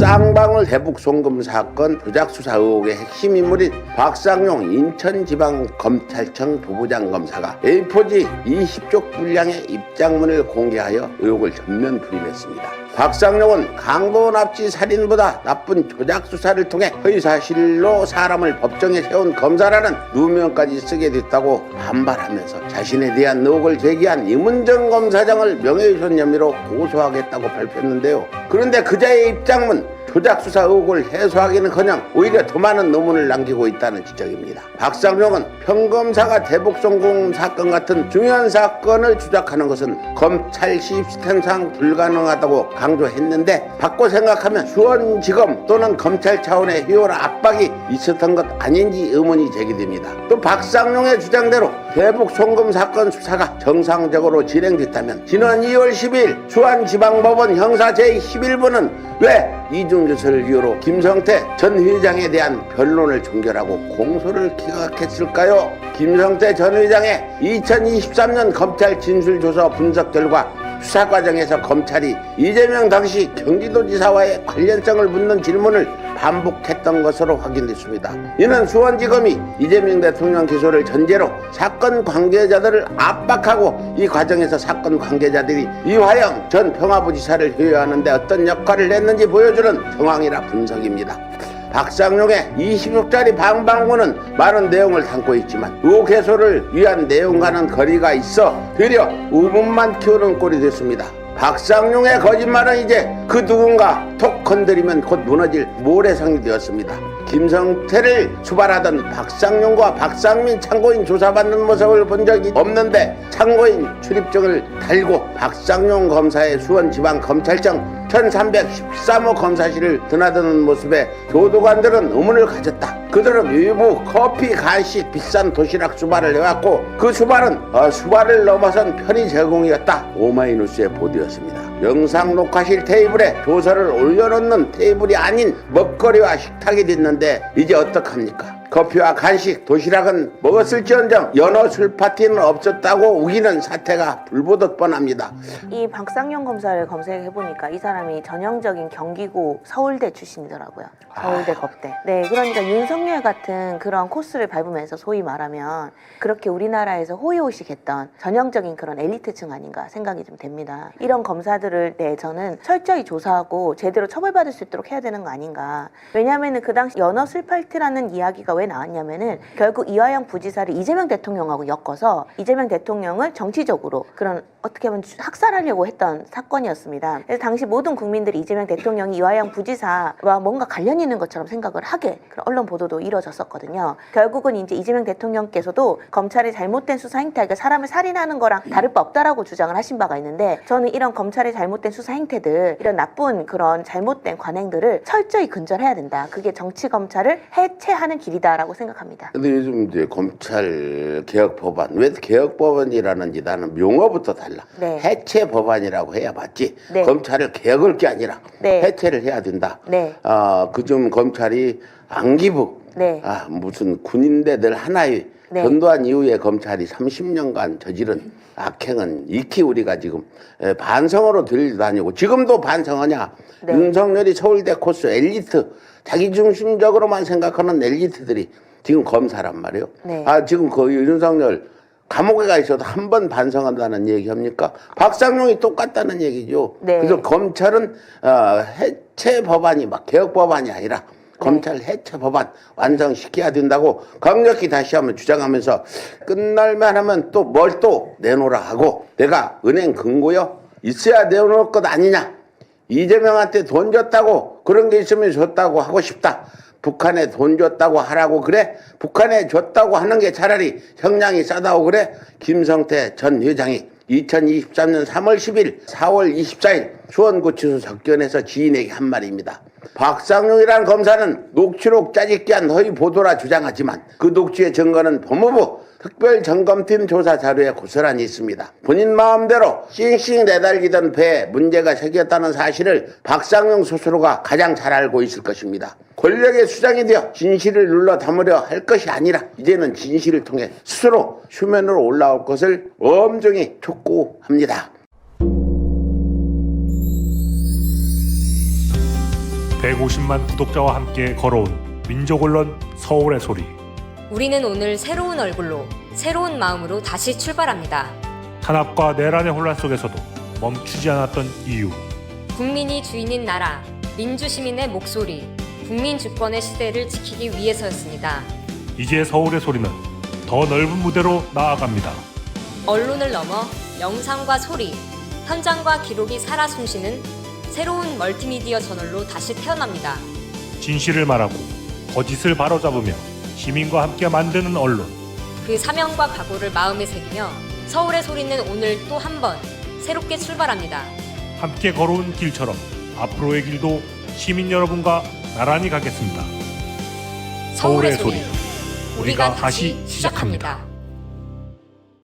쌍방울 대북 송금 사건 조작 수사 의혹의 핵심 인물인 박상용 인천지방검찰청 부부장 검사가 A4지 20쪽 분량의 입장문을 공개하여 의혹을 전면 부인했습니다. 박상용은 강도 납치 살인보다 나쁜 조작 수사를 통해 허위사실로 사람을 법정에 세운 검사라는 누명까지 쓰게 됐다고 반발하면서 자신에 대한 의혹을 제기한 임은정 검사장을 명예훼손 혐의로 고소하겠다고 발표했는데요. 그런데 그자의 입장문 조작 수사 의혹을 해소하기는커녕 오히려 더 많은 논문을 남기고 있다는 지적입니다. 박상용은 평검사가 대북 송금 사건 같은 중요한 사건을 조작하는 것은 검찰 시스템상 불가능하다고 강조했는데 바꿔 생각하면 수원지검 또는 검찰 차원의 효율 압박이 있었던 것 아닌지 의문이 제기됩니다. 또 박상용의 주장대로 대북 송금 사건 수사가 정상적으로 진행됐다면 지난 2월 12일 수원지방법원 형사 제11부는 왜 이중조사를 이유로 김성태 전 회장에 대한 변론을 종결하고 공소를 기각했을까요? 김성태 전 회장의 2023년 검찰 진술조사 분석 결과 수사 과정에서 검찰이 이재명 당시 경기도지사와의 관련성을 묻는 질문을 반복했던 것으로 확인됐습니다. 이는 수원지검이 이재명 대통령 기소를 전제로 사건 관계자들을 압박하고 이 과정에서 사건 관계자들이 이화영 전 평화부지사를 회유하는 데 어떤 역할을 했는지 보여주는 정황이라 분석입니다. 박상용의 20쪽짜리 방방문은 많은 내용을 담고 있지만 의혹 해소를 위한 내용과는 거리가 있어 되려 의문만 키우는 꼴이 됐습니다. 박상용의 거짓말은 이제 그 누군가 톡 건드리면 곧 무너질 모래성이 되었습니다. 김성태를 수발하던 박상용과 박상민 참고인 조사받는 모습을 본 적이 없는데 참고인 출입증을 달고 박상용 검사의 수원지방검찰청 1313호 검사실을 드나드는 모습에 교도관들은 의문을 가졌다. 그들은 외부 커피, 간식, 비싼 도시락 수발을 해왔고 그 수발은 수발을 넘어선 편의 제공이었다. 오마이뉴스의 보도였습니다. 영상 녹화실 테이블에 조서를 올려놓는 테이블이 아닌 먹거리와 식탁이 됐는데 이제 어떡합니까? 커피와 간식, 도시락은 먹었을지언정 연어 술 파티는 없었다고 우기는 사태가 불보듯 뻔합니다. 이 박상용 검사를 검색해보니까 이 사람이 전형적인 경기고 서울대 출신이더라고요. 서울대 법대. 네, 그러니까 윤석열 같은 그런 코스를 밟으면서 소위 말하면 그렇게 우리나라에서 호의호식했던 전형적인 그런 엘리트층 아닌가 생각이 좀 됩니다. 이런 검사들을 저는 철저히 조사하고 제대로 처벌받을 수 있도록 해야 되는 거 아닌가. 왜냐하면 그 당시 연어 술 파티라는 이야기가 왜 나왔냐면은 결국 이화영 부지사를 이재명 대통령하고 엮어서 이재명 대통령을 정치적으로 그런 어떻게 보면 학살하려고 했던 사건이었습니다. 그래서 당시 모든 국민들이 이재명 대통령이 이화영 부지사와 뭔가 관련이 있는 것처럼 생각을 하게 그런 언론 보도도 이뤄졌었거든요. 결국은 이제 이재명 대통령께서도 검찰의 잘못된 수사 행태, 그러니까 사람을 살인하는 거랑 다를 바 없다라고 주장을 하신 바가 있는데 저는 이런 검찰의 잘못된 수사 행태들, 이런 나쁜 그런 잘못된 관행들을 철저히 근절해야 된다. 그게 정치 검찰을 해체하는 길이다라고 생각합니다. 근데 요즘 이제 검찰 개혁 법안, 왜 개혁 법안이라는지 나는 용어부터 달라. 네. 해체 법안이라고 해야 맞지. 네. 검찰을 개혁할 게 아니라 네. 해체를 해야 된다. 네. 그중 검찰이 안기부, 네. 무슨 군인대들 하나의 네. 전두환 이후에 검찰이 30년간 저지른 악행은 익히 우리가 지금 반성으로 들다니고 지금도 반성하냐. 네. 윤석열이 서울대 코스 엘리트, 자기중심적으로만 생각하는 엘리트들이 지금 검사란 말이에요. 네. 지금 그 윤석열 감옥에 가 있어도 한 번 반성한다는 얘기합니까? 박상용이 똑같다는 얘기죠. 네. 그래서 검찰은 해체 법안이 막 개혁 법안이 아니라 검찰 해체 법안 완성시켜야 된다고 강력히 다시 한번 주장하면서 끝날만 하면 또 뭘 또 내놓으라 하고 내가 은행 금고요? 있어야 내놓을 것 아니냐? 이재명한테 돈 줬다고 그런 게 있으면 줬다고 하고 싶다. 북한에 돈 줬다고 하라고 그래? 북한에 줬다고 하는 게 차라리 형량이 싸다고 그래? 김성태 전 회장이 2023년 3월 10일, 4월 24일 수원구치소 접견에서 지인에게 한 말입니다. 박상용이라는 검사는 녹취록 짜집기한 허위 보도라 주장하지만 그 녹취의 증거는 법무부 특별점검팀 조사 자료에 고스란히 있습니다. 본인 마음대로 싱싱 내달리던 배에 문제가 생겼다는 사실을 박상용 스스로가 가장 잘 알고 있을 것입니다. 권력의 수장이 되어 진실을 눌러 담으려 할 것이 아니라 이제는 진실을 통해 스스로 수면으로 올라올 것을 엄중히 촉구합니다. 150만 구독자와 함께 걸어온 민족언론 서울의 소리. 우리는 오늘 새로운 얼굴로, 새로운 마음으로 다시 출발합니다. 탄압과 내란의 혼란 속에서도 멈추지 않았던 이유. 국민이 주인인 나라, 민주시민의 목소리, 국민 주권의 시대를 지키기 위해서였습니다. 이제 서울의 소리는 더 넓은 무대로 나아갑니다. 언론을 넘어 영상과 소리, 현장과 기록이 살아 숨쉬는 새로운 멀티미디어 저널로 다시 태어납니다. 진실을 말하고 거짓을 바로잡으며 시민과 함께 만드는 언론. 그 사명과 각오를 마음에 새기며 서울의 소리는 오늘 또 한 번 새롭게 출발합니다. 함께 걸어온 길처럼 앞으로의 길도 시민 여러분과 나란히 가겠습니다. 서울의 소리. 우리가 다시 시작합니다.